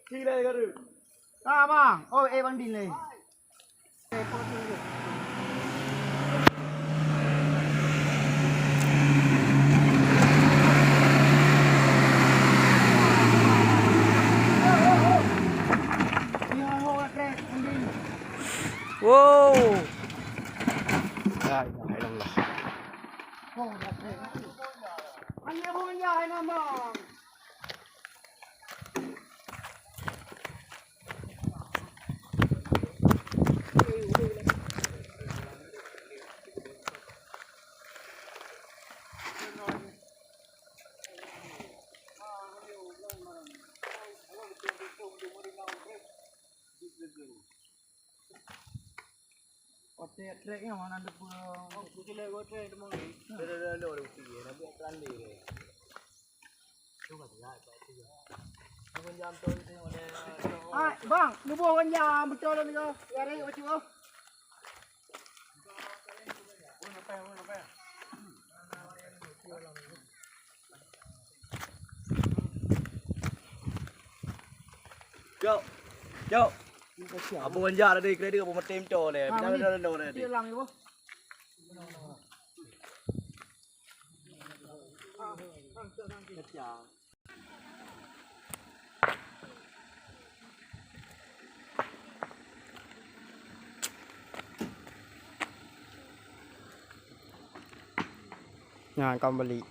Khi đây có được. Bang. Oh, bang din lagi. Wow. Đây, hãy đồng loạt. Anh em không dài mà bang. Oke, treknya mana ada pulang? Oh, kita lewat trek demang ni. Dah, pergi. Nak buat kelandi ni. Cuba dia, itu je. Abang jam tu tengok dia. Bang, lu bawa jam betul ni kau. Yari, macam tu. Apa? Jauh. Apa wanjar ada kredit apa tem to le. Dah no le. Dia lang ibu. Ngàn con bali.